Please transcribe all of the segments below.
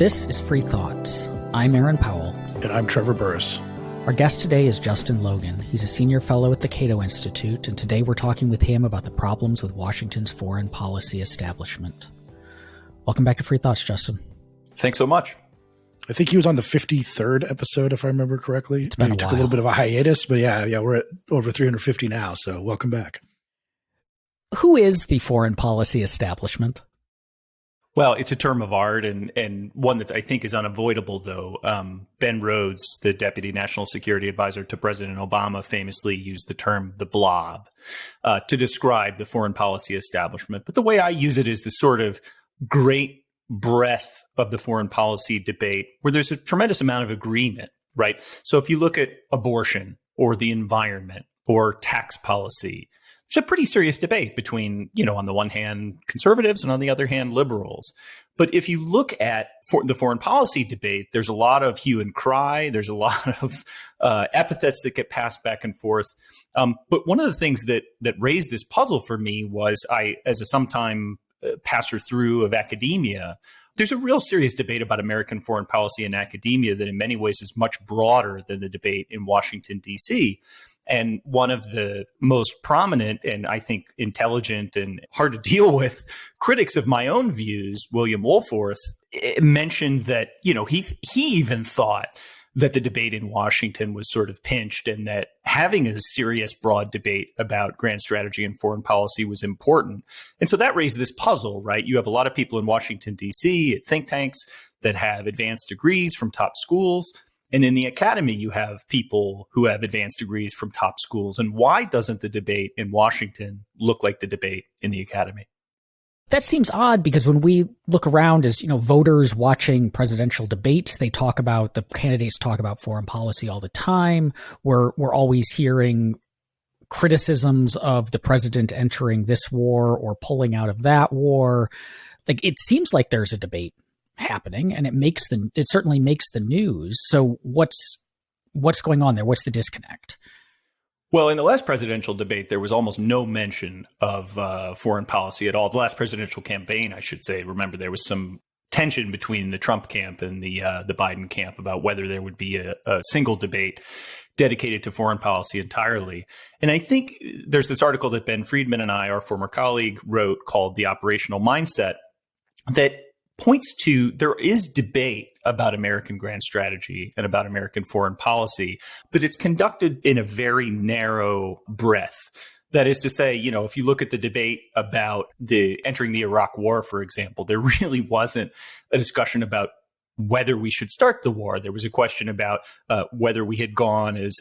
This is Free Thoughts. I'm Aaron Powell. And I'm Trevor Burrus. Our guest today is Justin Logan. He's a senior fellow at the Cato Institute, and today we're talking with him about the problems with Washington's foreign policy establishment. Welcome back to Free Thoughts, Justin. Thanks so much. I think he was on the 53rd episode, if I remember correctly. It's been a took while. a little bit of a hiatus, but yeah, we're at over 350 now, so welcome back. Who is the foreign policy establishment? Well, it's a term of art and one that I think is unavoidable, though. Ben Rhodes, the Deputy National Security Advisor to President Obama, famously used the term the blob to describe the foreign policy establishment. But the way I use it is the sort of great breadth of the foreign policy debate where there's a tremendous amount of agreement, right? So if you look at abortion or the environment or tax policy, it's a pretty serious debate between, on the one hand, conservatives and on the other hand, liberals. But if you look at the foreign policy debate, there's a lot of hue and cry. There's a lot of epithets that get passed back and forth. But one of the things that raised this puzzle for me was as a sometime passer through of academia, there's a real serious debate about American foreign policy in academia that in many ways is much broader than the debate in Washington, D.C., and one of the most prominent and I think intelligent and hard to deal with critics of my own views, William Wohlforth, mentioned that, he even thought that the debate in Washington was sort of pinched and that having a serious, broad debate about grand strategy and foreign policy was important. And so that raised this puzzle, right? You have a lot of people in Washington, D.C., at think tanks that have advanced degrees from top schools. And in the academy, you have people who have advanced degrees from top schools. And why doesn't the debate in Washington look like the debate in the academy? That seems odd because when we look around as, voters watching presidential debates, the candidates talk about foreign policy all the time. We're always hearing criticisms of the president entering this war or pulling out of that war. Like, it seems like there's a debate happening, and it certainly makes the news. So what's going on there? What's the disconnect? Well, in the last presidential debate, there was almost no mention of foreign policy at all. The last presidential campaign, I should say. Remember, there was some tension between the Trump camp and the Biden camp about whether there would be a single debate dedicated to foreign policy entirely. And I think there's this article that Ben Friedman and I, our former colleague, wrote called The Operational Mindset that points to there is debate about American grand strategy and about American foreign policy, but it's conducted in a very narrow breadth. That is to say, if you look at the debate about entering the Iraq war, for example, there really wasn't a discussion about whether we should start the war. There was a question about whether we had gone as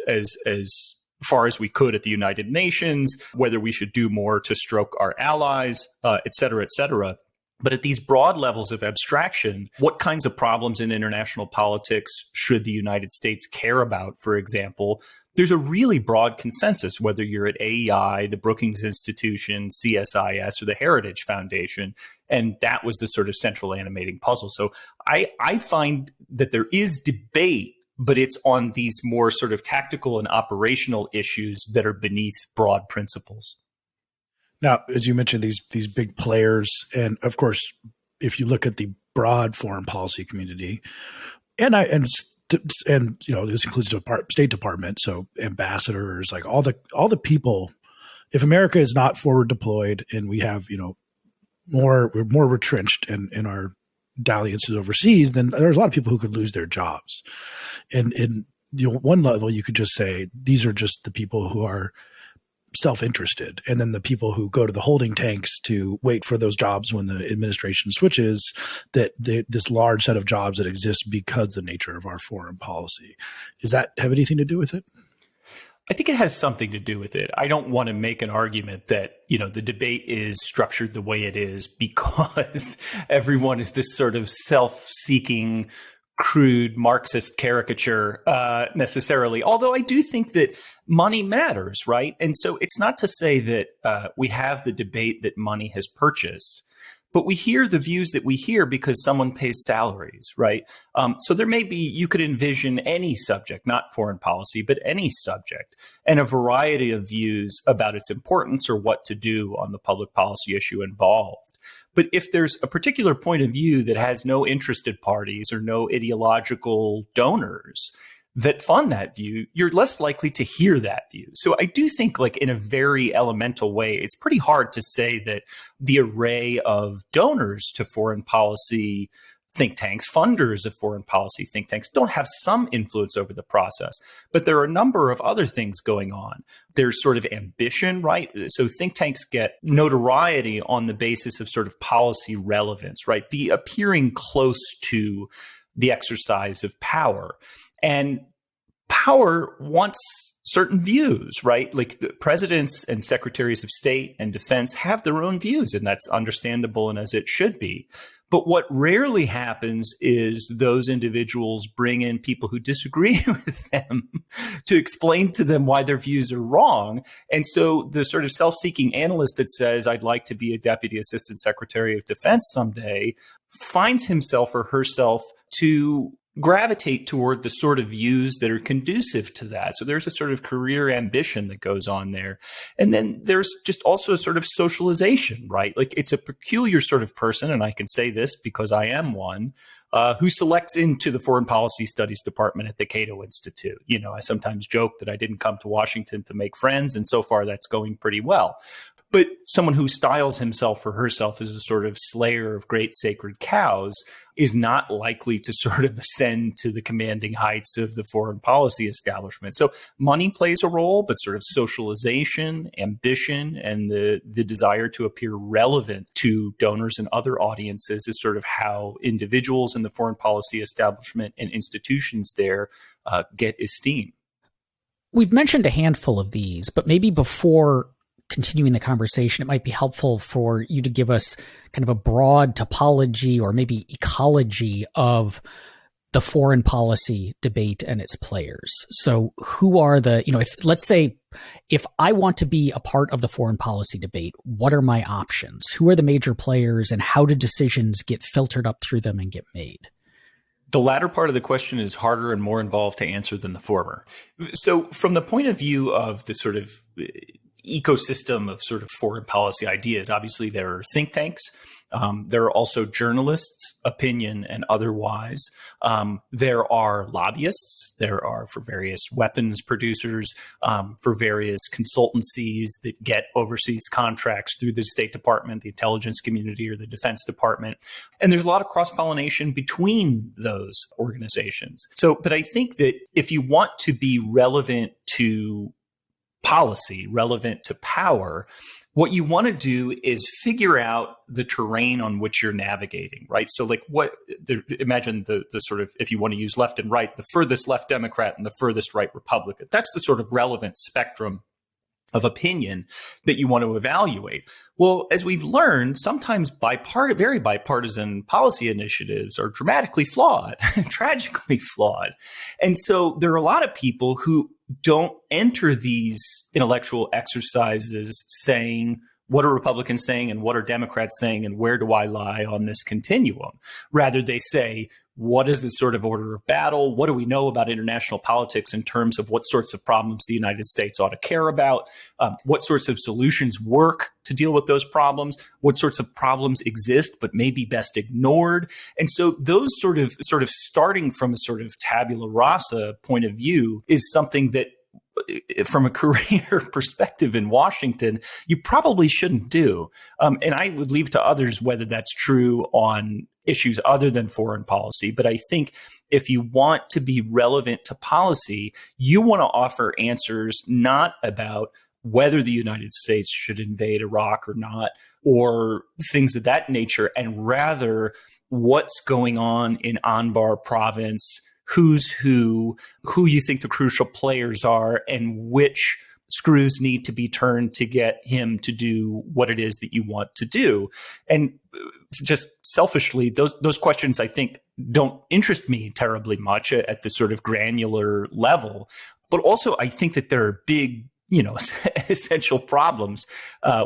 far as we could at the United Nations, whether we should do more to stroke our allies, et cetera, et cetera. But at these broad levels of abstraction, what kinds of problems in international politics should the United States care about, for example? There's a really broad consensus, whether you're at AEI, the Brookings Institution, CSIS, or the Heritage Foundation. And that was the sort of central animating puzzle. So I find that there is debate, but it's on these more sort of tactical and operational issues that are beneath broad principles. Now, as you mentioned, these big players, and of course, if you look at the broad foreign policy community, and this includes the State Department, so ambassadors, like all the people. If America is not forward deployed, and we have we're more retrenched in our dalliances overseas, then there's a lot of people who could lose their jobs. And in one level, you could just say these are just the people who are self-interested, and then the people who go to the holding tanks to wait for those jobs when the administration switches, this large set of jobs that exist because of the nature of our foreign policy. Does that have anything to do with it? I think it has something to do with it. I don't want to make an argument that, the debate is structured the way it is because everyone is this sort of self-seeking, crude Marxist caricature necessarily, although I do think that money matters, right? And so it's not to say that we have the debate that money has purchased, But we hear the views that we hear because someone pays salaries, right? So there may be, you could envision any subject, not foreign policy, but any subject, and a variety of views about its importance or what to do on the public policy issue involved. But if there's a particular point of view that has no interested parties or no ideological donors that fund that view, you're less likely to hear that view. So I do think, like, in a very elemental way, it's pretty hard to say that the array of donors to foreign policy think tanks, funders of foreign policy think tanks, don't have some influence over the process. But there are a number of other things going on. There's sort of ambition, right? So think tanks get notoriety on the basis of sort of policy relevance, right? Appearing close to the exercise of power. And power wants certain views, right? Like, the presidents and secretaries of state and defense have their own views, and that's understandable and as it should be. But what rarely happens is those individuals bring in people who disagree with them to explain to them why their views are wrong. And so the sort of self-seeking analyst that says, I'd like to be a deputy assistant secretary of defense someday, finds himself or herself to gravitate toward the sort of views that are conducive to that. So there's a sort of career ambition that goes on there. And then there's just also a sort of socialization, right? Like, it's a peculiar sort of person, and I can say this because I am one, who selects into the Foreign Policy Studies Department at the Cato Institute. You know, I sometimes joke that I didn't come to Washington to make friends, and so far that's going pretty well. But someone who styles himself or herself as a sort of slayer of great sacred cows is not likely to sort of ascend to the commanding heights of the foreign policy establishment. So money plays a role, but sort of socialization, ambition, and the desire to appear relevant to donors and other audiences is sort of how individuals in the foreign policy establishment and institutions there get esteem. We've mentioned a handful of these, but maybe before continuing the conversation, it might be helpful for you to give us kind of a broad topology or maybe ecology of the foreign policy debate and its players. So who are the, let's say if I want to be a part of the foreign policy debate, what are my options? Who are the major players, and how do decisions get filtered up through them and get made? The latter part of the question is harder and more involved to answer than the former. So from the point of view of the sort of ecosystem of sort of foreign policy ideas, obviously there are think tanks. There are also journalists, opinion and otherwise. There are lobbyists. There are for various weapons producers, for various consultancies that get overseas contracts through the State Department, the intelligence community, or the Defense Department. And there's a lot of cross-pollination between those organizations. But I think that if you want to be relevant to policy, relevant to power, what you want to do is figure out the terrain on which you're navigating, right? So like imagine the sort of, if you want to use left and right, the furthest left Democrat and the furthest right Republican. That's the sort of relevant spectrum of opinion that you want to evaluate. Well, as we've learned, sometimes very bipartisan policy initiatives are dramatically flawed, tragically flawed. And so there are a lot of people who don't enter these intellectual exercises saying, what are Republicans saying and what are Democrats saying and where do I lie on this continuum? Rather, they say, what is the sort of order of battle? What do we know about international politics in terms of what sorts of problems the United States ought to care about? What sorts of solutions work to deal with those problems? What sorts of problems exist but may be best ignored? And so those sort of starting from a sort of tabula rasa point of view is something that, from a career perspective in Washington, you probably shouldn't do. And I would leave to others whether that's true on issues other than foreign policy. But I think if you want to be relevant to policy, you want to offer answers not about whether the United States should invade Iraq or not, or things of that nature, and rather what's going on in Anbar province, who's who you think the crucial players are, and which screws need to be turned to get him to do what it is that you want to do. And just selfishly, those questions, I think, don't interest me terribly much at the sort of granular level. But also, I think that there are big essential problems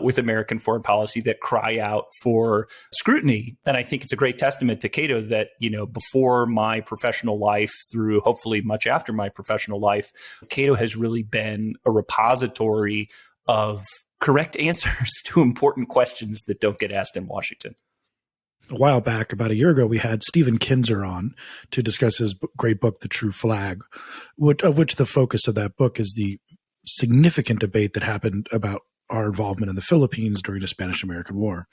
with American foreign policy that cry out for scrutiny. And I think it's a great testament to Cato that, before my professional life through hopefully much after my professional life, Cato has really been a repository of correct answers to important questions that don't get asked in Washington. A while back, about a year ago, we had Stephen Kinzer on to discuss his great book, The True Flag, of which the focus of that book is the significant debate that happened about our involvement in the Philippines during the Spanish-American War.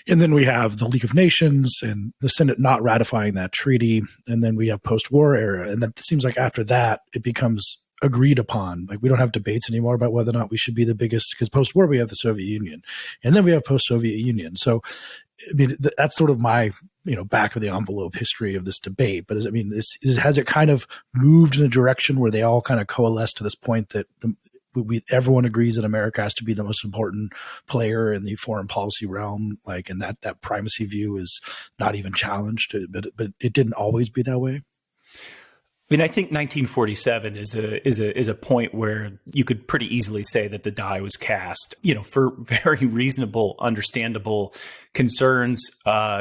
And then we have the League of Nations and the Senate not ratifying that treaty. And then we have post-war era. And that seems like after that, it becomes agreed upon. Like, we don't have debates anymore about whether or not we should be the biggest, because post-war we have the Soviet Union, and then we have post-Soviet Union. So, I mean, that's sort of my, back of the envelope history of this debate. But has it kind of moved in a direction where they all kind of coalesce to this point that everyone agrees that America has to be the most important player in the foreign policy realm, and that primacy view is not even challenged, but it didn't always be that way? I mean, I think 1947 is a point where you could pretty easily say that the die was cast, for very reasonable, understandable concerns.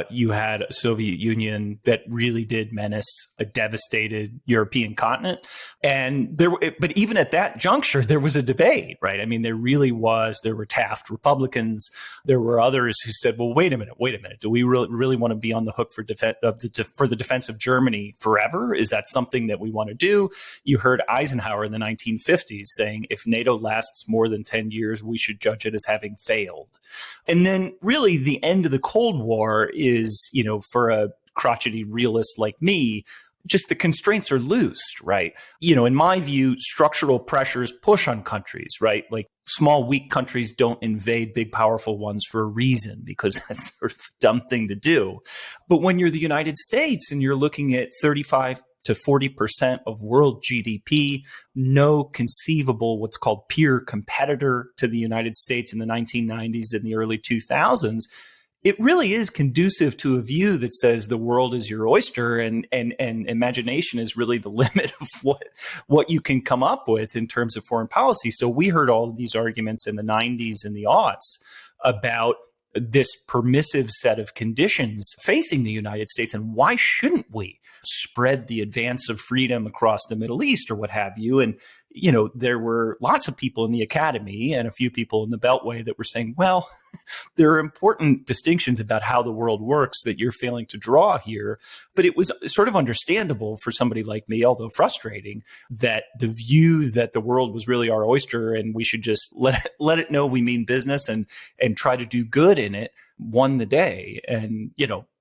You had a Soviet Union that really did menace a devastated European continent. And but even at that juncture, there was a debate, right? I mean, there were Taft Republicans. There were others who said, well, wait a minute. Do we really want to be on the hook for the defense of Germany forever? Is that something that we want to do? You heard Eisenhower in the 1950s saying, if NATO lasts more than 10 years, we should judge it as having failed. And then really the end of the Cold War is, for a crotchety realist like me, just the constraints are loose, right? In my view, structural pressures push on countries, right? Like, small, weak countries don't invade big, powerful ones for a reason, because that's sort of a dumb thing to do. But when you're the United States and you're looking at 35 to 40% of world GDP, no conceivable what's called peer competitor to the United States in the 1990s and the early 2000s, it really is conducive to a view that says the world is your oyster, and imagination is really the limit of what you can come up with in terms of foreign policy. So we heard all of these arguments in the 90s and the aughts about this permissive set of conditions facing the United States, and why shouldn't we spread the advance of freedom across the Middle East or what have you? And there were lots of people in the academy and a few people in the Beltway that were saying, well, there are important distinctions about how the world works that you're failing to draw here. But it was sort of understandable for somebody like me, although frustrating, that the view that the world was really our oyster and we should just let it know we mean business and try to do good in it won the day. And,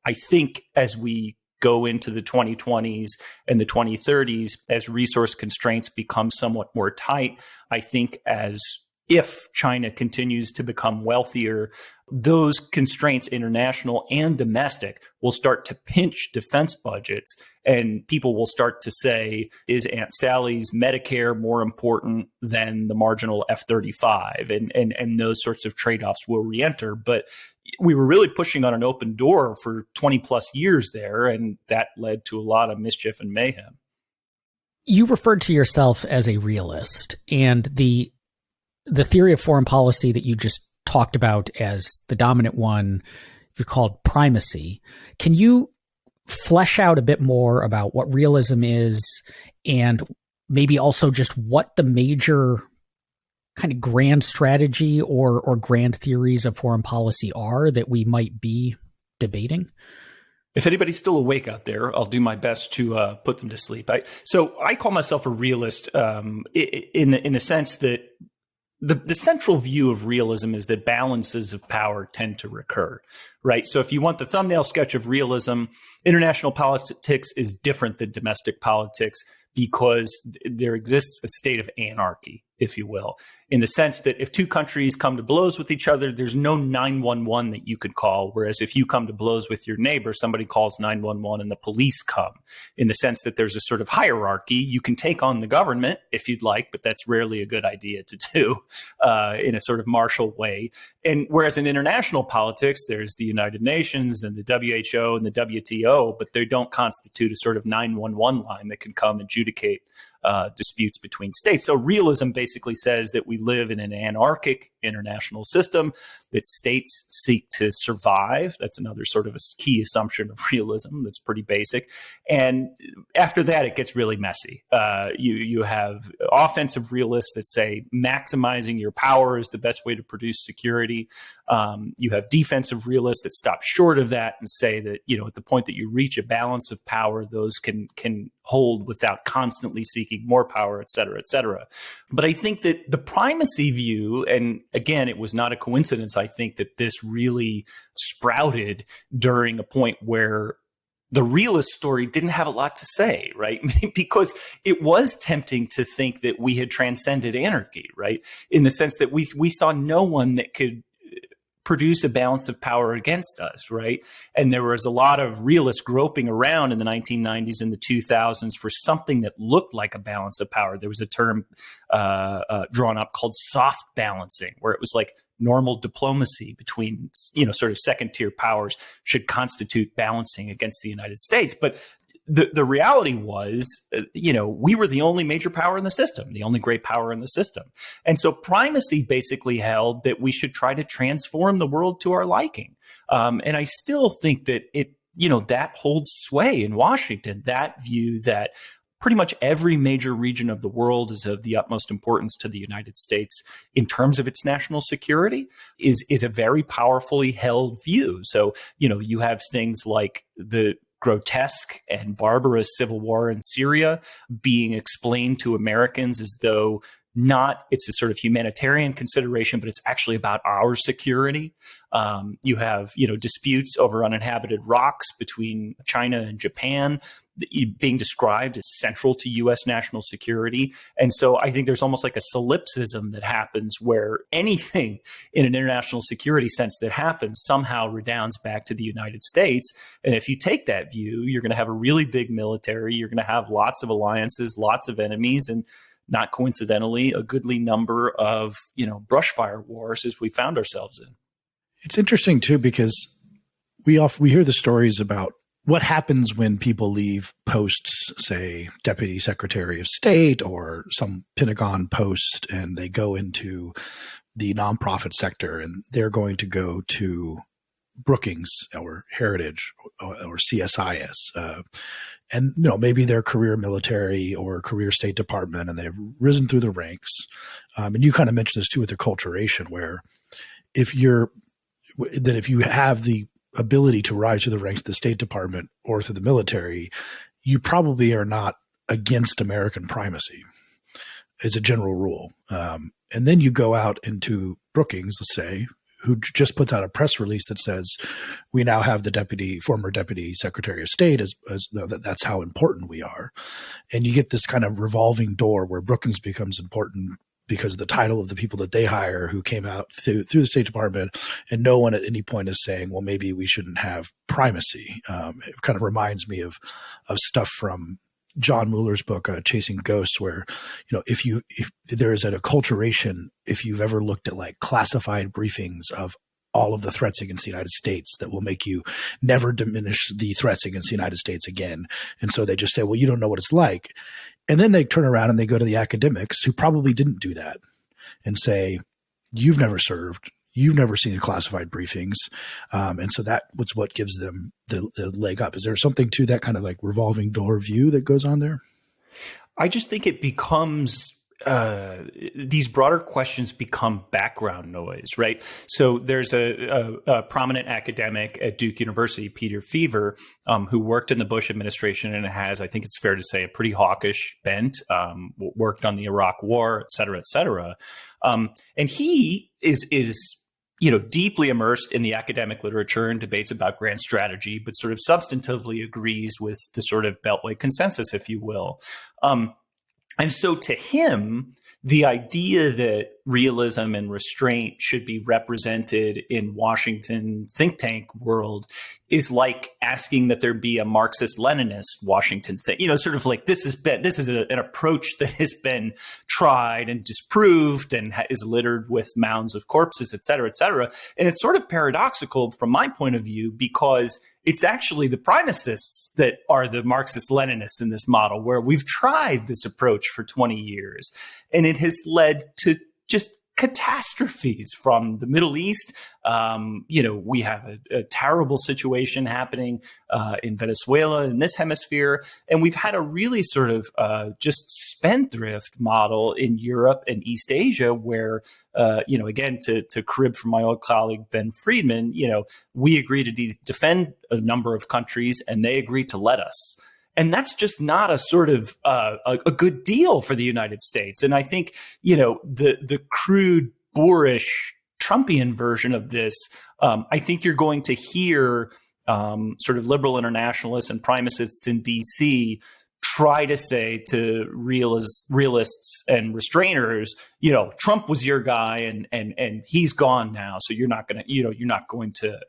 I think as we go into the 2020s and the 2030s, as resource constraints become somewhat more tight, I think if China continues to become wealthier, those constraints, international and domestic, will start to pinch defense budgets. And people will start to say, is Aunt Sally's Medicare more important than the marginal F-35? And those sorts of trade-offs will reenter. But we were really pushing on an open door for 20 plus years there, and that led to a lot of mischief and mayhem. You referred to yourself as a realist, and the theory of foreign policy that you just talked about as the dominant one, you called primacy. Can you flesh out a bit more about what realism is, and maybe also just what the major kind of grand strategy or grand theories of foreign policy are that we might be debating? If anybody's still awake out there, I'll do my best to put them to sleep. So I call myself a realist in the sense that the central view of realism is that balances of power tend to recur, right? So if you want the thumbnail sketch of realism, international politics is different than domestic politics because there exists a state of anarchy, if you will, in the sense that if two countries come to blows with each other, there's no 911 that you could call. Whereas if you come to blows with your neighbor, somebody calls 911 and the police come, in the sense that there's a sort of hierarchy. You can take on the government if you'd like, but that's rarely a good idea to do in a sort of martial way. And whereas in international politics, there's the United Nations and the WHO and the WTO, but they don't constitute a sort of 911 line that can come adjudicate disputes between states. So realism basically says that we live in an anarchic international system, that states seek to survive. That's another sort of a key assumption of realism that's pretty basic. And after that, it gets really messy. You have offensive realists that say maximizing your power is the best way to produce security. You have defensive realists that stop short of that and say that, at the point that you reach a balance of power, those can hold without constantly seeking more power, et cetera, et cetera. But I think that the primacy view, and again, it was not a coincidence, I think that this really sprouted during a point where the realist story didn't have a lot to say, right? Because it was tempting to think that we had transcended anarchy, right? In the sense that we saw no one that could produce a balance of power against us, right? And there was a lot of realists groping around in the 1990s and the 2000s for something that looked like a balance of power. There was a term drawn up called soft balancing, where it was like normal diplomacy between, sort of second tier powers should constitute balancing against the United States. But the reality was, we were the only major power in the system, the only great power in the system. And so primacy basically held that we should try to transform the world to our liking. And I still think that that holds sway in Washington, that view that pretty much every major region of the world is of the utmost importance to the United States in terms of its national security is a very powerfully held view. So, you have things like the grotesque and barbarous civil war in Syria being explained to Americans as though it's a sort of humanitarian consideration, but it's actually about our security. You have, disputes over uninhabited rocks between China and Japan being described as central to U.S. national security. And so I think there's almost like a solipsism that happens where anything in an international security sense that happens somehow redounds back to the United States. And if you take that view, you're going to have a really big military. You're going to have lots of alliances, lots of enemies, and not coincidentally, a goodly number of, brushfire wars as we found ourselves in. It's interesting too, because we hear the stories about what happens when people leave posts, say Deputy Secretary of State or some Pentagon post, and they go into the nonprofit sector, and they're going to go to Brookings or Heritage or CSIS. And, maybe they're career military or career State Department, and they've risen through the ranks. And you kind of mentioned this too with acculturation, where if you have the ability to rise to the ranks of the State Department or through the military, you probably are not against American primacy as a general rule. And then you go out into Brookings, let's say, who just puts out a press release that says, we now have the former deputy secretary of state as that's how important we are. And you get this kind of revolving door where Brookings becomes important because of the title of the people that they hire who came out through the State Department, and no one at any point is saying, well, maybe we shouldn't have primacy. It kind of reminds me of stuff from John Mueller's book, Chasing Ghosts, where, if there is an acculturation, if you've ever looked at like classified briefings of all of the threats against the United States, that will make you never diminish the threats against the United States again. And so they just say, well, you don't know what it's like. And then they turn around and they go to the academics who probably didn't do that and say, you've never served, you've never seen the classified briefings. And so that was what gives them the leg up. Is there something to that kind of like revolving door view that goes on there? I just think it becomes these broader questions become background noise, right? So there's a prominent academic at Duke University, Peter Feaver, who worked in the Bush administration and has, I think it's fair to say, a pretty hawkish bent, worked on the Iraq War, et cetera, et cetera. And he is deeply immersed in the academic literature and debates about grand strategy, but sort of substantively agrees with the sort of Beltway consensus, if you will. And so to him, the idea that realism and restraint should be represented in Washington think tank world is like asking that there be a Marxist-Leninist Washington thing. Sort of like this is an approach that has been tried and disproved and is littered with mounds of corpses, et cetera, et cetera. And it's sort of paradoxical from my point of view, because it's actually the primicists that are the Marxist-Leninists in this model, where we've tried this approach for 20 years, and it has led to just catastrophes from the Middle East. We have a terrible situation happening in Venezuela in this hemisphere, and we've had a really sort of just spendthrift model in Europe and East Asia, where again, to crib from my old colleague Ben Friedman, we agree to defend a number of countries, and they agree to let us. And that's just not a sort of a good deal for the United States. And I think, the crude, boorish, Trumpian version of this, I think you're going to hear sort of liberal internationalists and primicists in D.C. try to say to realists and restrainers, Trump was your guy and he's gone now, so you're not going to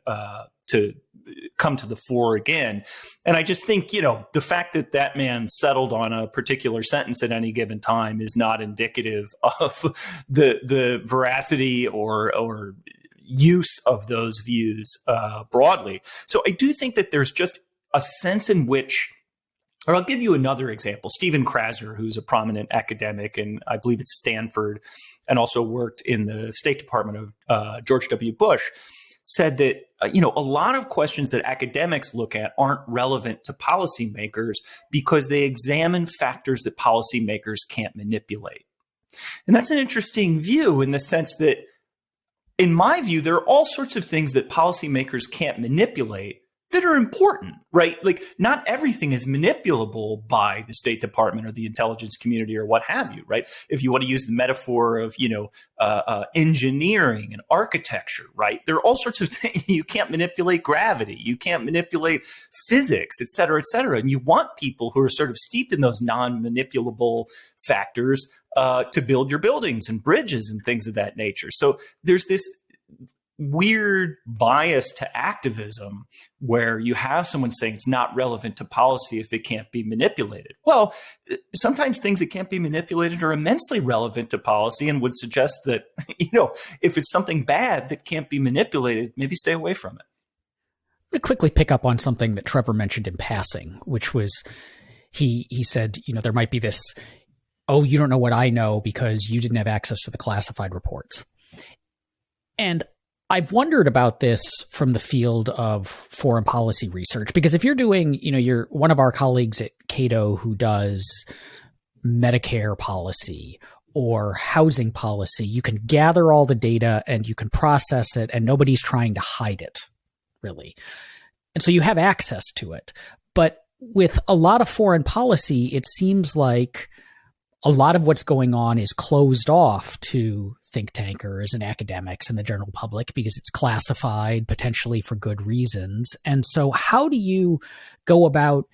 come to the fore again. And I just think, the fact that man settled on a particular sentence at any given time is not indicative of the veracity or use of those views broadly. So I do think that there's just a sense in which, or I'll give you another example. Stephen Krasner, who's a prominent academic, and I believe it's Stanford, and also worked in the State Department of George W. Bush, said that, a lot of questions that academics look at aren't relevant to policymakers because they examine factors that policymakers can't manipulate. And that's an interesting view in the sense that, in my view, there are all sorts of things that policymakers can't manipulate that are important, right? Like, not everything is manipulable by the State Department or the intelligence community or what have you, right? If you want to use the metaphor of, engineering and architecture, right? There are all sorts of things. You can't manipulate gravity. You can't manipulate physics, et cetera, et cetera. And you want people who are sort of steeped in those non-manipulable factors to build your buildings and bridges and things of that nature. So there's this weird bias to activism where you have someone saying it's not relevant to policy if it can't be manipulated. Well, sometimes things that can't be manipulated are immensely relevant to policy and would suggest that, if it's something bad that can't be manipulated, maybe stay away from it. I'm going to quickly pick up on something that Trevor mentioned in passing, which was he said, there might be this, oh, you don't know what I know because you didn't have access to the classified reports. And I've wondered about this from the field of foreign policy research, because if you're doing, you're one of our colleagues at Cato who does Medicare policy or housing policy, you can gather all the data and you can process it and nobody's trying to hide it, really. And so you have access to it. But with a lot of foreign policy, it seems like a lot of what's going on is closed off to think tankers and academics and the general public because it's classified potentially for good reasons. And so how do you go about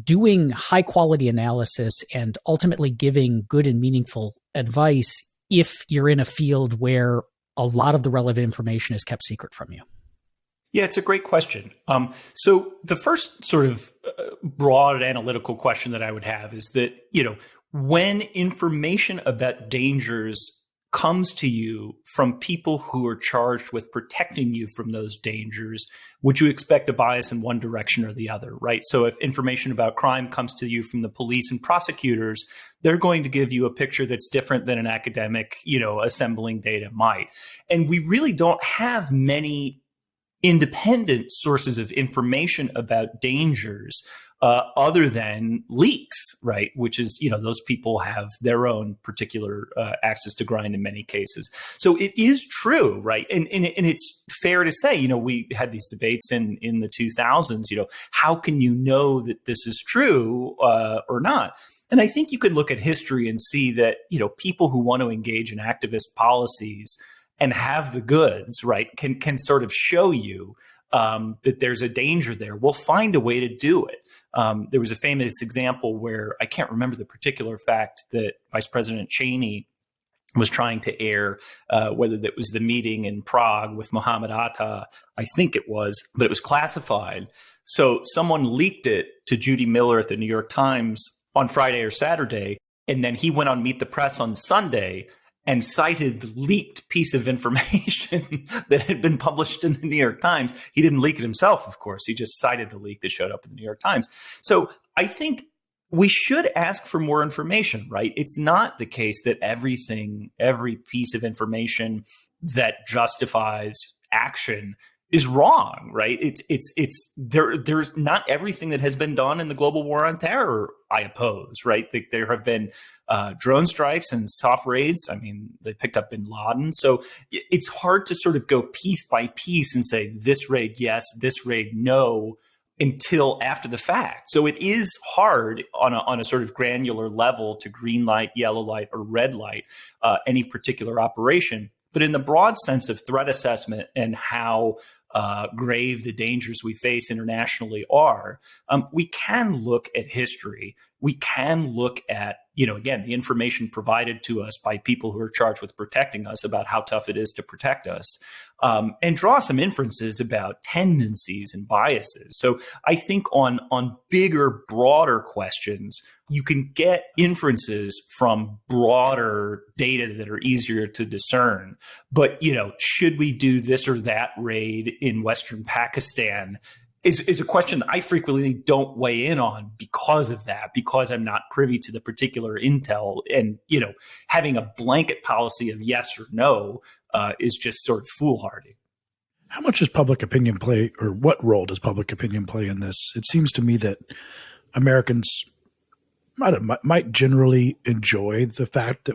doing high quality analysis and ultimately giving good and meaningful advice if you're in a field where a lot of the relevant information is kept secret from you? Yeah, it's a great question. So the first sort of broad analytical question that I would have is that, when information about dangers comes to you from people who are charged with protecting you from those dangers, would you expect a bias in one direction or the other, right? So if information about crime comes to you from the police and prosecutors, they're going to give you a picture that's different than an academic, assembling data might. And we really don't have many independent sources of information about dangers other than leaks, right? Which is, those people have their own particular access to grind in many cases. So it is true, right? And it's fair to say, we had these debates in the 2000s, how can you know that this is true or not? And I think you could look at history and see that, people who want to engage in activist policies and have the goods, right, can sort of show you that there's a danger there. We'll find a way to do it. There was a famous example where I can't remember the particular fact that Vice President Cheney was trying to air, whether that was the meeting in Prague with Mohammed Atta, I think it was, but it was classified. So someone leaked it to Judy Miller at the New York Times on Friday or Saturday, and then he went on Meet the Press on Sunday and cited the leaked piece of information that had been published in the New York Times. He didn't leak it himself, of course. He just cited the leak that showed up in the New York Times. So I think we should ask for more information, right? It's not the case that every piece of information that justifies action is wrong, right? There's not everything that has been done in the global war on terror I oppose, right? There have been drone strikes and soft raids. I mean, they picked up bin Laden. So it's hard to sort of go piece by piece and say this raid, yes, this raid, no, until after the fact. So it is hard on a sort of granular level to green light, yellow light, or red light any particular operation. But in the broad sense of threat assessment and how grave the dangers we face internationally are, we can look at history. We can look at, again, the information provided to us by people who are charged with protecting us about how tough it is to protect us, and draw some inferences about tendencies and biases. So I think on bigger, broader questions, you can get inferences from broader data that are easier to discern. But, should we do this or that raid in Western Pakistan is a question I frequently don't weigh in on because of that, because I'm not privy to the particular intel. And, having a blanket policy of yes or no is just sort of foolhardy. How much does public opinion play, or what role does public opinion play in this? It seems to me that Americans might generally enjoy the fact that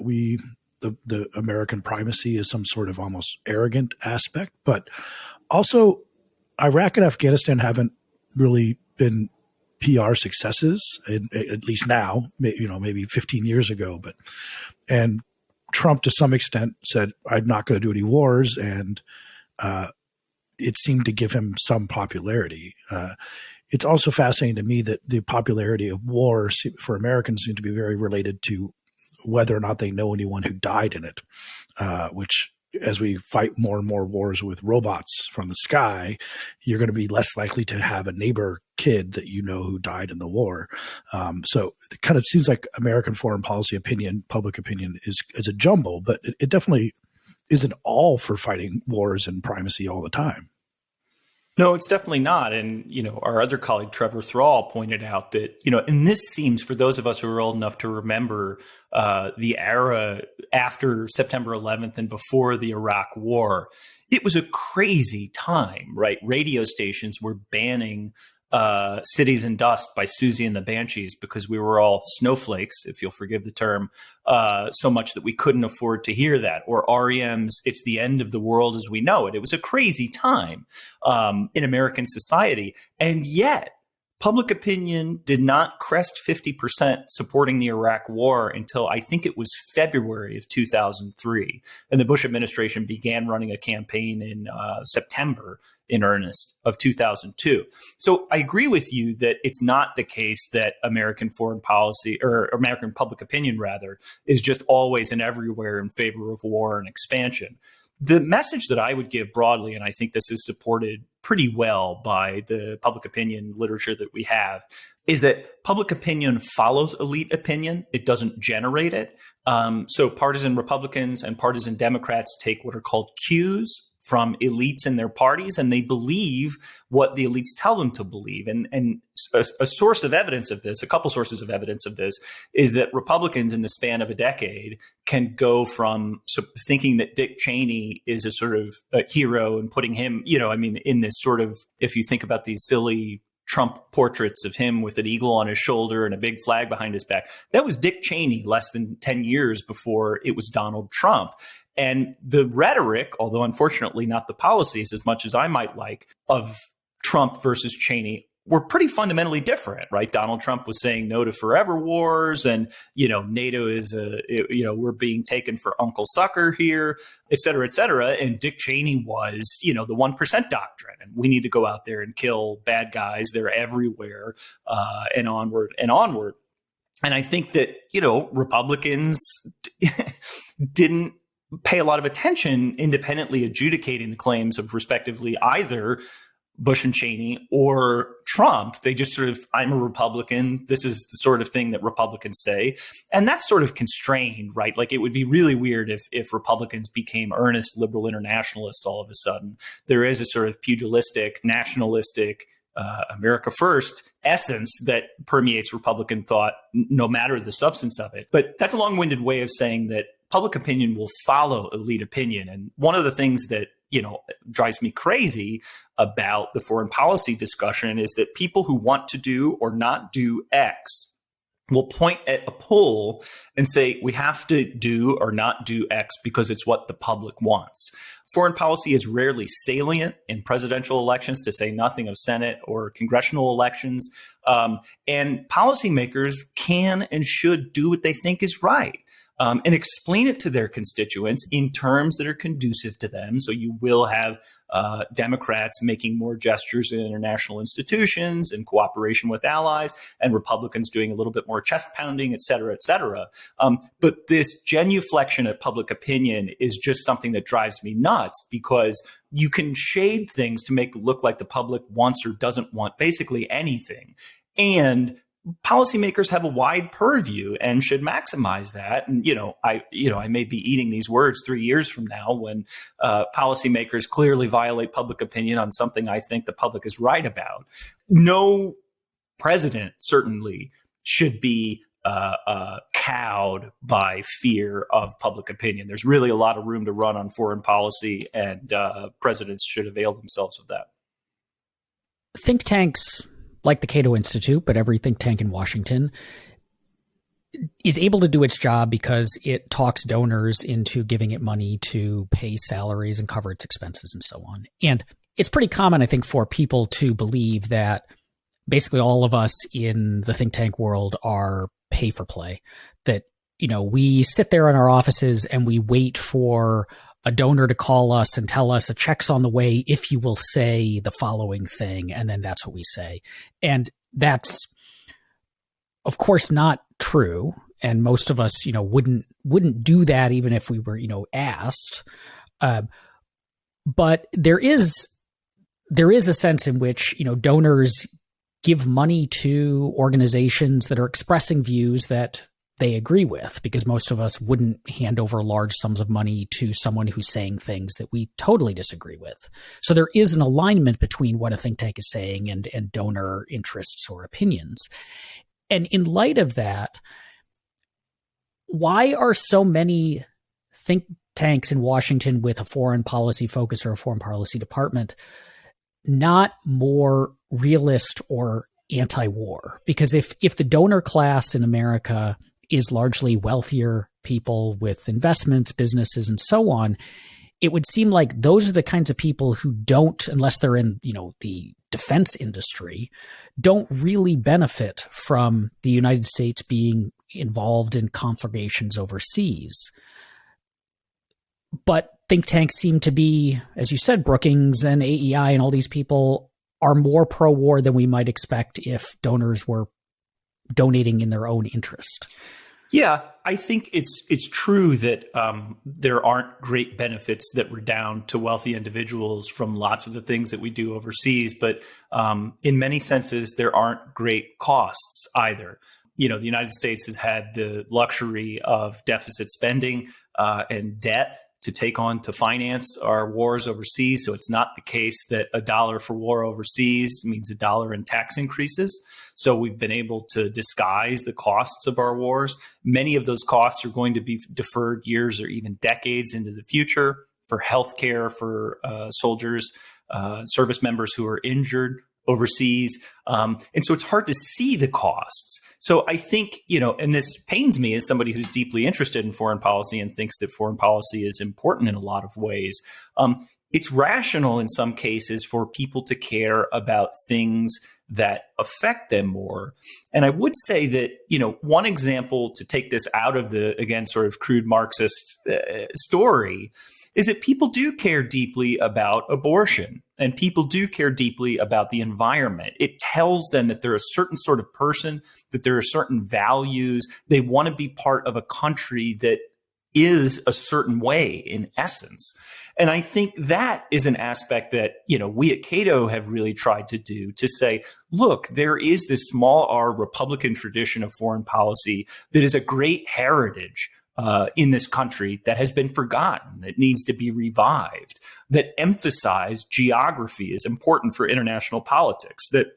the American primacy is some sort of almost arrogant aspect, but also Iraq and Afghanistan haven't really been PR successes, at least now, maybe 15 years ago, and Trump to some extent said, I'm not going to do any wars. And it seemed to give him some popularity. It's also fascinating to me that the popularity of war for Americans seems to be very related to whether or not they know anyone who died in it, which as we fight more and more wars with robots from the sky, you're going to be less likely to have a neighbor kid that you know who died in the war. So it kind of seems like American foreign policy opinion, public opinion is a jumble, but it definitely isn't all for fighting wars and primacy all the time. No, it's definitely not. And, our other colleague, Trevor Thrall, pointed out that, and this seems, for those of us who are old enough to remember the era after September 11th and before the Iraq War, it was a crazy time, right? Radio stations were banning Cities in Dust by Susie and the Banshees because we were all snowflakes, if you'll forgive the term, so much that we couldn't afford to hear that. Or REM's It's the End of the World as We Know It. It was a crazy time in American society. And yet, public opinion did not crest 50% supporting the Iraq War until I think it was February of 2003. And the Bush administration began running a campaign in September in earnest of 2002. So I agree with you that it's not the case that American foreign policy, or American public opinion rather, is just always and everywhere in favor of war and expansion. The message that I would give broadly, and I think this is supported pretty well by the public opinion literature that we have, is that public opinion follows elite opinion. It doesn't generate it. So partisan Republicans and partisan Democrats take what are called cues from elites in their parties, and they believe what the elites tell them to believe. And a source of evidence of this, a couple sources of evidence of this, is that Republicans in the span of a decade can go from thinking that Dick Cheney is a sort of a hero and putting him, in this sort of, if you think about these silly Trump portraits of him with an eagle on his shoulder and a big flag behind his back, that was Dick Cheney less than 10 years before it was Donald Trump. And the rhetoric, although unfortunately not the policies as much as I might like, of Trump versus Cheney were pretty fundamentally different, right? Donald Trump was saying no to forever wars, and, NATO is we're being taken for Uncle Sucker here, et cetera, et cetera. And Dick Cheney was, the 1% doctrine. And we need to go out there and kill bad guys. They're everywhere, and onward and onward. And I think that, Republicans didn't pay a lot of attention independently adjudicating the claims of respectively either Bush and Cheney or Trump. They just sort of, I'm a Republican. This is the sort of thing that Republicans say. And that's sort of constrained, right? Like, it would be really weird if Republicans became earnest liberal internationalists all of a sudden. There is a sort of pugilistic, nationalistic, America first essence that permeates Republican thought, no matter the substance of it. But that's a long-winded way of saying that public opinion will follow elite opinion. And one of the things that, drives me crazy about the foreign policy discussion is that people who want to do or not do X will point at a poll and say, we have to do or not do X because it's what the public wants. Foreign policy is rarely salient in presidential elections, to say nothing of Senate or congressional elections. And policymakers can and should do what they think is right. And explain it to their constituents in terms that are conducive to them. So you will have Democrats making more gestures in international institutions and cooperation with allies, and Republicans doing a little bit more chest pounding, et cetera, et cetera. But this genuflection at public opinion is just something that drives me nuts, because you can shade things to make it look like the public wants or doesn't want basically anything. And policymakers have a wide purview and should maximize that. And, I may be eating these words 3 years from now when policymakers clearly violate public opinion on something I think the public is right about. No president certainly should be cowed by fear of public opinion. There's really a lot of room to run on foreign policy, and presidents should avail themselves of that. Think tanks like the Cato Institute, but every think tank in Washington, is able to do its job because it talks donors into giving it money to pay salaries and cover its expenses and so on. And it's pretty common, I think, for people to believe that basically all of us in the think tank world are pay for play, that, we sit there in our offices and we wait for a donor to call us and tell us a check's on the way if you will say the following thing, and then that's what we say. And that's, of course, not true. And most of us, wouldn't do that even if we were, asked. But there is a sense in which, donors give money to organizations that are expressing views that they agree with, because most of us wouldn't hand over large sums of money to someone who's saying things that we totally disagree with. So there is an alignment between what a think tank is saying and donor interests or opinions. And in light of that, why are so many think tanks in Washington with a foreign policy focus or a foreign policy department not more realist or anti-war? Because if the donor class in America is largely wealthier people with investments, businesses, and so on, it would seem like those are the kinds of people who don't, unless they're in, the defense industry, don't really benefit from the United States being involved in conflagrations overseas. But think tanks seem to be, as you said, Brookings and AEI and all these people are more pro-war than we might expect if donors were donating in their own interest. Yeah, I think it's true that there aren't great benefits that redound to wealthy individuals from lots of the things that we do overseas, but in many senses, there aren't great costs either. The United States has had the luxury of deficit spending and debt to take on to finance our wars overseas. So it's not the case that $1 for war overseas means $1 in tax increases. So we've been able to disguise the costs of our wars. Many of those costs are going to be deferred years or even decades into the future for healthcare for soldiers, service members who are injured overseas. And so it's hard to see the costs. So I think, and this pains me as somebody who's deeply interested in foreign policy and thinks that foreign policy is important in a lot of ways. It's rational in some cases for people to care about things that affect them more. And I would say that, one example to take this out of the, again, sort of crude Marxist story is that people do care deeply about abortion, and people do care deeply about the environment. It tells them that they're a certain sort of person, that there are certain values. They want to be part of a country that is a certain way in essence. And I think that is an aspect that, we at Cato have really tried to do, to say, look, there is this small r Republican tradition of foreign policy that is a great heritage in this country that has been forgotten, that needs to be revived, that emphasize geography is important for international politics, that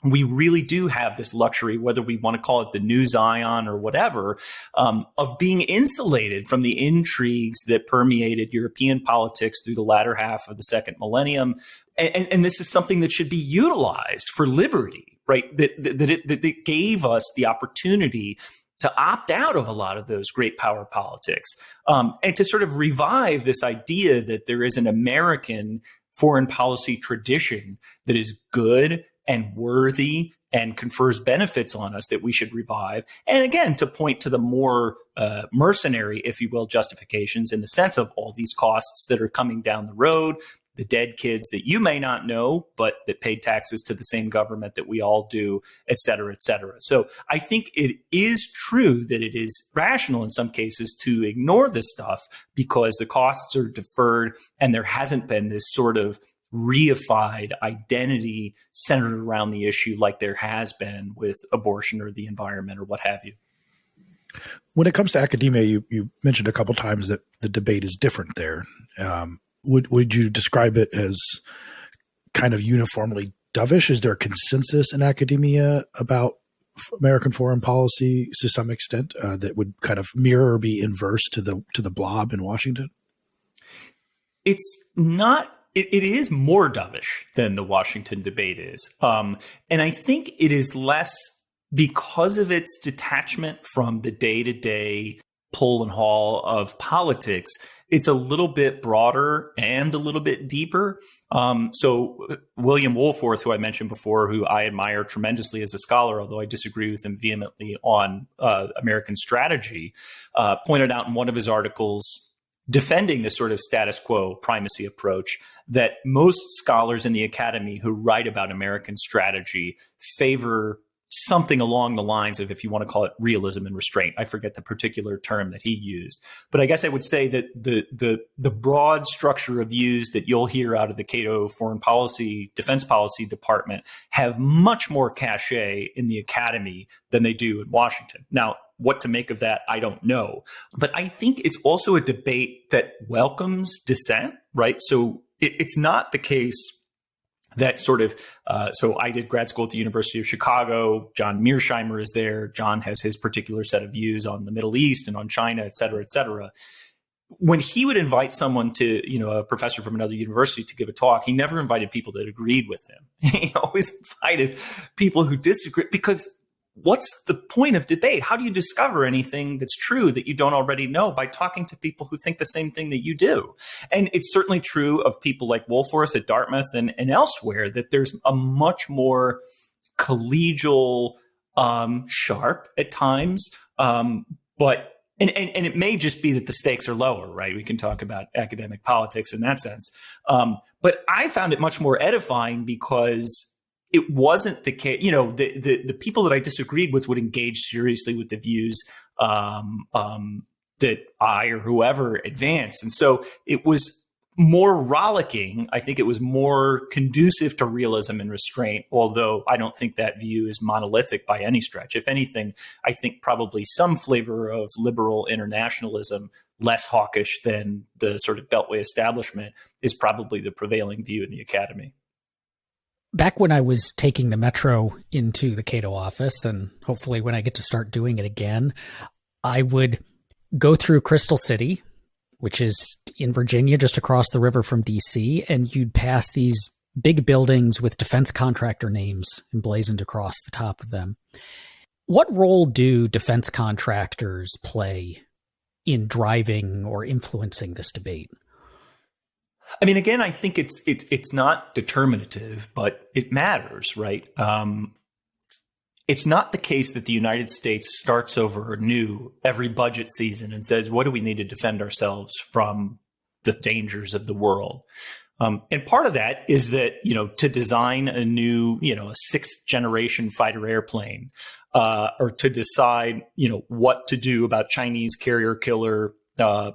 we really do have this luxury, whether we want to call it the new Zion or whatever, of being insulated from the intrigues that permeated European politics through the latter half of the second millennium. And this is something that should be utilized for liberty, right? That it gave us the opportunity to opt out of a lot of those great power politics, and to sort of revive this idea that there is an American foreign policy tradition that is good and worthy and confers benefits on us that we should revive. And again, to point to the more mercenary, if you will, justifications in the sense of all these costs that are coming down the road, the dead kids that you may not know, but that paid taxes to the same government that we all do, et cetera, et cetera. So I think it is true that it is rational in some cases to ignore this stuff because the costs are deferred and there hasn't been this sort of reified identity centered around the issue like there has been with abortion or the environment or what have you. When it comes to academia, you mentioned a couple times that the debate is different there. Would you describe it as kind of uniformly dovish? Is there a consensus in academia about American foreign policy to some extent that would kind of mirror or be inverse to the blob in Washington? It's not. It is more dovish than the Washington debate is. And I think it is less because of its detachment from the day-to-day pull and haul of politics. It's a little bit broader and a little bit deeper. So William Woolforth, who I mentioned before, who I admire tremendously as a scholar, although I disagree with him vehemently on American strategy, pointed out in one of his articles defending this sort of status quo primacy approach that most scholars in the academy who write about American strategy favor something along the lines of, if you want to call it, realism and restraint. I forget the particular term that he used. But I guess I would say that the broad structure of views that you'll hear out of the Cato Foreign Policy, Defense Policy Department have much more cachet in the academy than they do in Washington. Now, what to make of that, I don't know. But I think it's also a debate that welcomes dissent, right? So it's not the case that sort of, so I did grad school at the University of Chicago. John Mearsheimer is there. John has his particular set of views on the Middle East and on China, et cetera, et cetera. When he would invite someone to, a professor from another university to give a talk, he never invited people that agreed with him. He always invited people who disagreed, because what's the point of debate? How do you discover anything that's true that you don't already know? By talking to people who think the same thing that you do. And it's certainly true of people like Woolforth at Dartmouth and elsewhere, that there's a much more collegial, sharp at times, but and it may just be that the stakes are lower, right? We can talk about academic politics in that sense. But I found it much more edifying because it wasn't the case, the people that I disagreed with would engage seriously with the views that I or whoever advanced. And so it was more rollicking. I think it was more conducive to realism and restraint, although I don't think that view is monolithic by any stretch. If anything, I think probably some flavor of liberal internationalism, less hawkish than the sort of Beltway establishment, is probably the prevailing view in the academy. Back when I was taking the metro into the Cato office, and hopefully when I get to start doing it again, I would go through Crystal City, which is in Virginia, just across the river from DC, and you'd pass these big buildings with defense contractor names emblazoned across the top of them. What role do defense contractors play in driving or influencing this debate? I mean, again, I think it's not determinative, but it matters, right? It's not the case that the United States starts over anew every budget season and says, what do we need to defend ourselves from the dangers of the world? And part of that is that, to design a new, a sixth generation fighter airplane, or to decide, what to do about Chinese carrier killer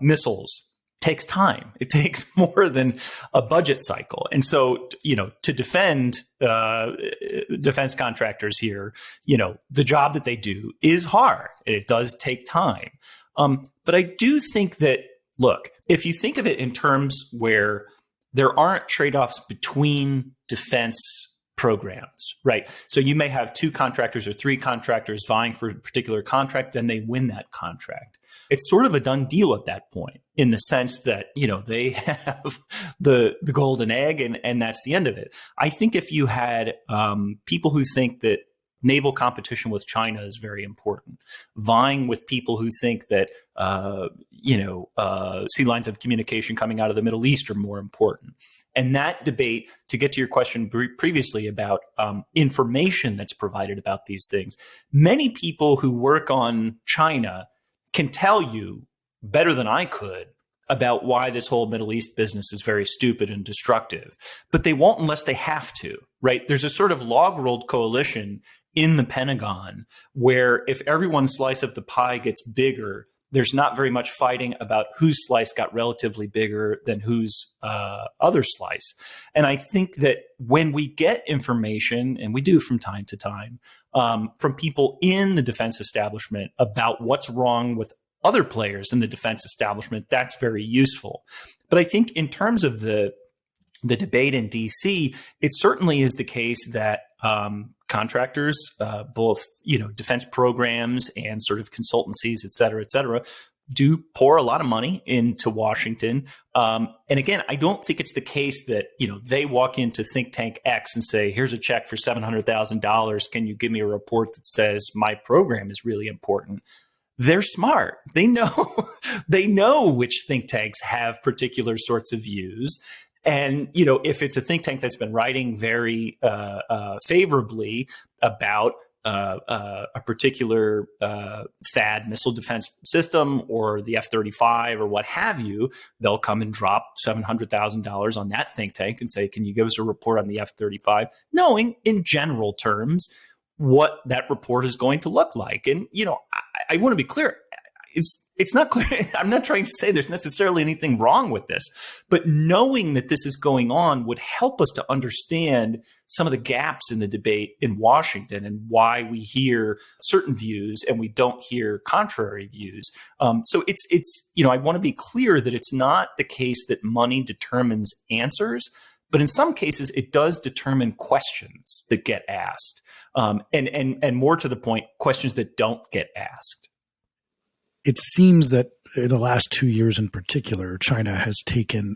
missiles takes time. It takes more than a budget cycle. And so, to defend defense contractors here, the job that they do is hard. It does take time. But I do think that, look, if you think of it in terms where there aren't trade-offs between defense programs, right? So you may have 2 contractors or 3 contractors vying for a particular contract, then they win that contract. It's sort of a done deal at that point, in the sense that, they have the golden egg, and that's the end of it. I think if you had people who think that naval competition with China is very important, vying with people who think that sea lines of communication coming out of the Middle East are more important. And that debate, to get to your question previously about information that's provided about these things, many people who work on China can tell you better than I could about why this whole Middle East business is very stupid and destructive, but they won't unless they have to, right? There's a sort of log-rolled coalition in the Pentagon where if everyone's slice of the pie gets bigger, there's not very much fighting about whose slice got relatively bigger than whose other slice. And I think that when we get information, and we do from time to time, from people in the defense establishment about what's wrong with other players in the defense establishment, that's very useful. But I think in terms of the debate in DC, it certainly is the case that contractors, both defense programs and sort of consultancies, et cetera, do pour a lot of money into Washington. And again, I don't think it's the case that they walk into think tank X and say, "Here's a check for $700,000. Can you give me a report that says my program is really important?" They're smart. They know which think tanks have particular sorts of views. And, if it's a think tank that's been writing very favorably about a particular THAAD missile defense system or the F-35 or what have you, they'll come and drop $700,000 on that think tank and say, "Can you give us a report on the F-35?" knowing in general terms what that report is going to look like. And, I want to be clear. It's not clear. I'm not trying to say there's necessarily anything wrong with this, but knowing that this is going on would help us to understand some of the gaps in the debate in Washington and why we hear certain views and we don't hear contrary views. So it's I want to be clear that it's not the case that money determines answers, but in some cases it does determine questions that get asked, and more to the point, questions that don't get asked. It seems that in the last 2 years in particular, China has taken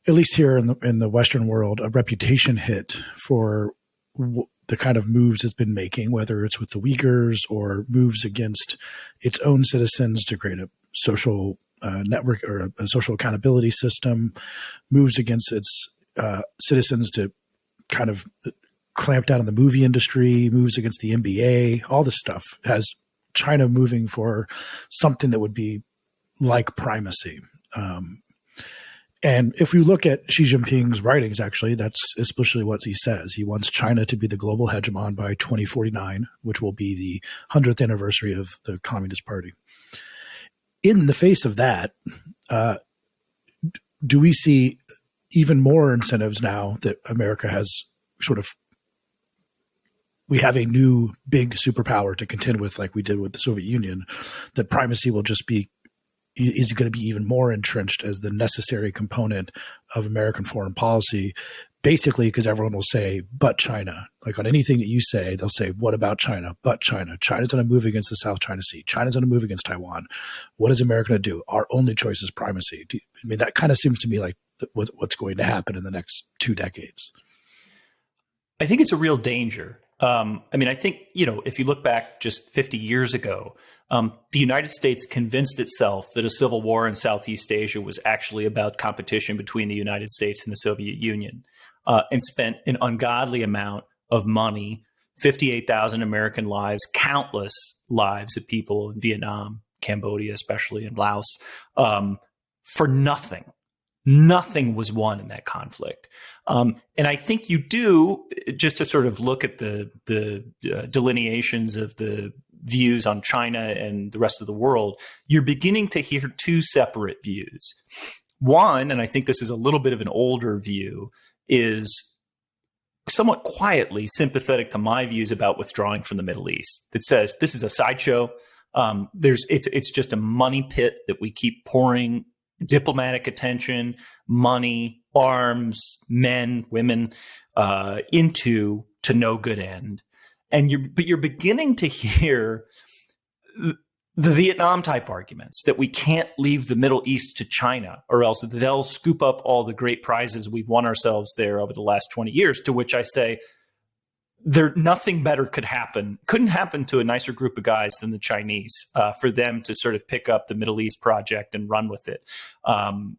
at least here in the Western world, a reputation hit for the kind of moves it's been making, whether it's with the Uyghurs or moves against its own citizens to create a social network or a social accountability system, moves against its citizens to kind of clamp down on the movie industry, moves against the NBA. All this stuff has China moving for something that would be like primacy. And if we look at Xi Jinping's writings, actually, that's especially what he says. He wants China to be the global hegemon by 2049, which will be the 100th anniversary of the Communist Party. In the face of that, do we see even more incentives now that America has we have a new big superpower to contend with, like we did with the Soviet Union, that primacy is going to be even more entrenched as the necessary component of American foreign policy, basically because everyone will say, but China. Like on anything that you say, they'll say, what about China? But China. China's going to move against the South China Sea. China's going to move against Taiwan. What is America going to do? Our only choice is primacy. That kind of seems to me like what's going to happen in the next 2 decades. I think it's a real danger. I think, if you look back just 50 years ago, the United States convinced itself that a civil war in Southeast Asia was actually about competition between the United States and the Soviet Union, and spent an ungodly amount of money, 58,000 American lives, countless lives of people in Vietnam, Cambodia, especially in Laos, for nothing. Nothing was won in that conflict. And I think you do, just to sort of look at the delineations of the views on China and the rest of the world, you're beginning to hear two separate views. One, and I think this is a little bit of an older view, is somewhat quietly sympathetic to my views about withdrawing from the Middle East, that says this is a sideshow. It's just a money pit that we keep pouring diplomatic attention, money, arms, men, women into to no good end. But you're beginning to hear the Vietnam type arguments that we can't leave the Middle East to China or else they'll scoop up all the great prizes we've won ourselves there over the last 20 years, to which I say, nothing better couldn't happen to a nicer group of guys than the Chinese for them to sort of pick up the Middle East project and run with it. John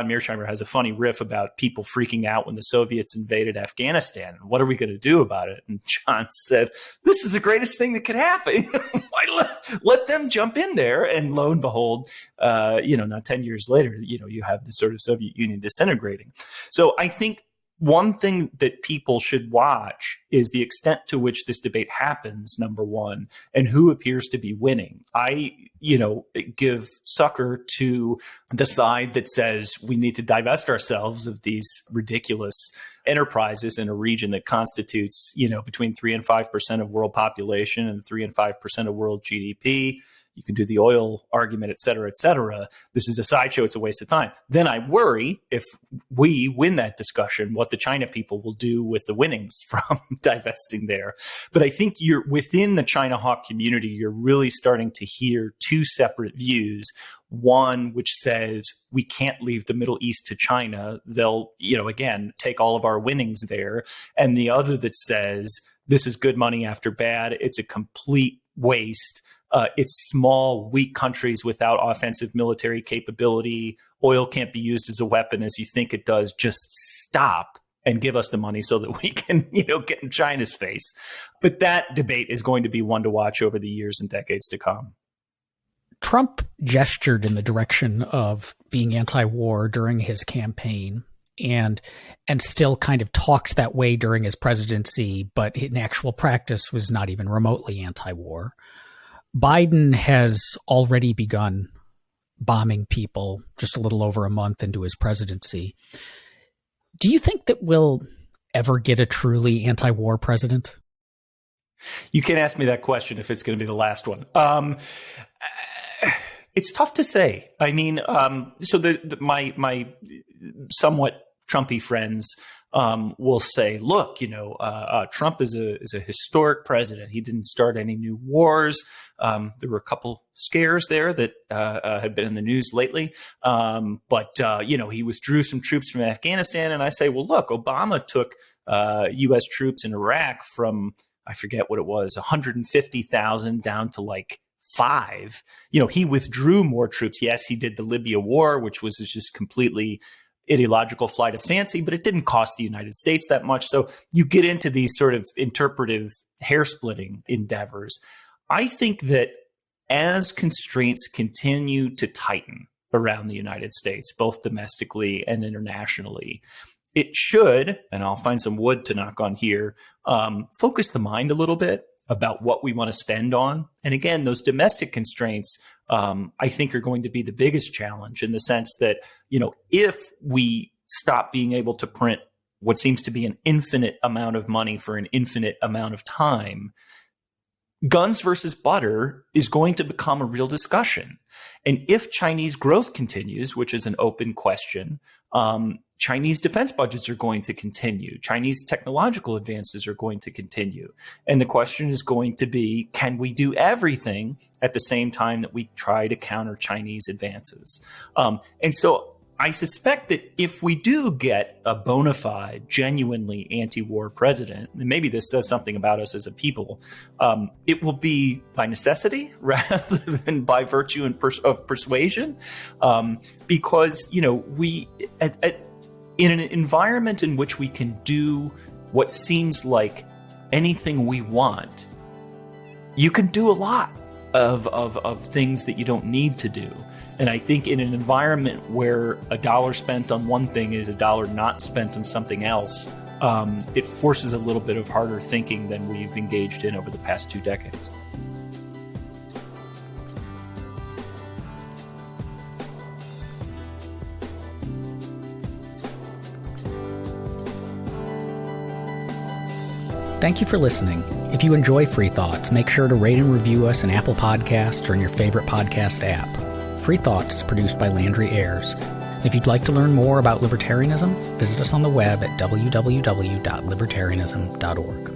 Mearsheimer has a funny riff about people freaking out when the Soviets invaded Afghanistan. What are we going to do about it? And John said, this is the greatest thing that could happen. Why let them jump in there? And lo and behold, not 10 years later, you have the sort of Soviet Union disintegrating. So I think one thing that people should watch is the extent to which this debate happens, number one, and who appears to be winning. I, give succor to the side that says we need to divest ourselves of these ridiculous enterprises in a region that constitutes, between 3 and 5% of world population and 3 and 5% of world GDP. You can do the oil argument, et cetera, et cetera. This is a sideshow. It's a waste of time. Then I worry if we win that discussion, what the China people will do with the winnings from divesting there. But I think you're within the China hawk community, you're really starting to hear two separate views. One, which says we can't leave the Middle East to China. They'll, again, take all of our winnings there. And the other that says this is good money after bad. It's a complete waste. It's small, weak countries without offensive military capability. Oil can't be used as a weapon as you think it does. Just stop and give us the money so that we can, get in China's face. But that debate is going to be one to watch over the years and decades to come. Trump gestured in the direction of being anti-war during his campaign and still kind of talked that way during his presidency, but in actual practice was not even remotely anti-war. Biden has already begun bombing people just a little over a month into his presidency. Do you think that we'll ever get a truly anti-war president? You can't ask me that question if it's going to be the last one. It's tough to say. I mean, so my somewhat Trumpy friends will say, look, Trump is a historic president. He didn't start any new wars. There were a couple scares there that have been in the news lately. But he withdrew some troops from Afghanistan. And I say, well, look, Obama took U.S. troops in Iraq from, I forget what it was, 150,000 down to like 5. He withdrew more troops. Yes, he did the Libya war, which was just completely ideological flight of fancy, but it didn't cost the United States that much. So you get into these sort of interpretive hair-splitting endeavors. I think that as constraints continue to tighten around the United States, both domestically and internationally, it should, and I'll find some wood to knock on here, focus the mind a little bit about what we want to spend on. And again, those domestic constraints, I think are going to be the biggest challenge in the sense that, if we stop being able to print what seems to be an infinite amount of money for an infinite amount of time, guns versus butter is going to become a real discussion. And if Chinese growth continues, which is an open question, Chinese defense budgets are going to continue. Chinese technological advances are going to continue. And the question is going to be, can we do everything at the same time that we try to counter Chinese advances? And so I suspect that if we do get a bona fide, genuinely anti-war president, and maybe this says something about us as a people, it will be by necessity rather than by virtue of persuasion, because we in an environment in which we can do what seems like anything we want, you can do a lot of things that you don't need to do. And I think in an environment where a dollar spent on one thing is a dollar not spent on something else, it forces a little bit of harder thinking than we've engaged in over the past 2 decades. Thank you for listening. If you enjoy Free Thoughts, make sure to rate and review us in Apple Podcasts or in your favorite podcast app. Free Thoughts is produced by Landry Ayers. If you'd like to learn more about libertarianism, visit us on the web at www.libertarianism.org.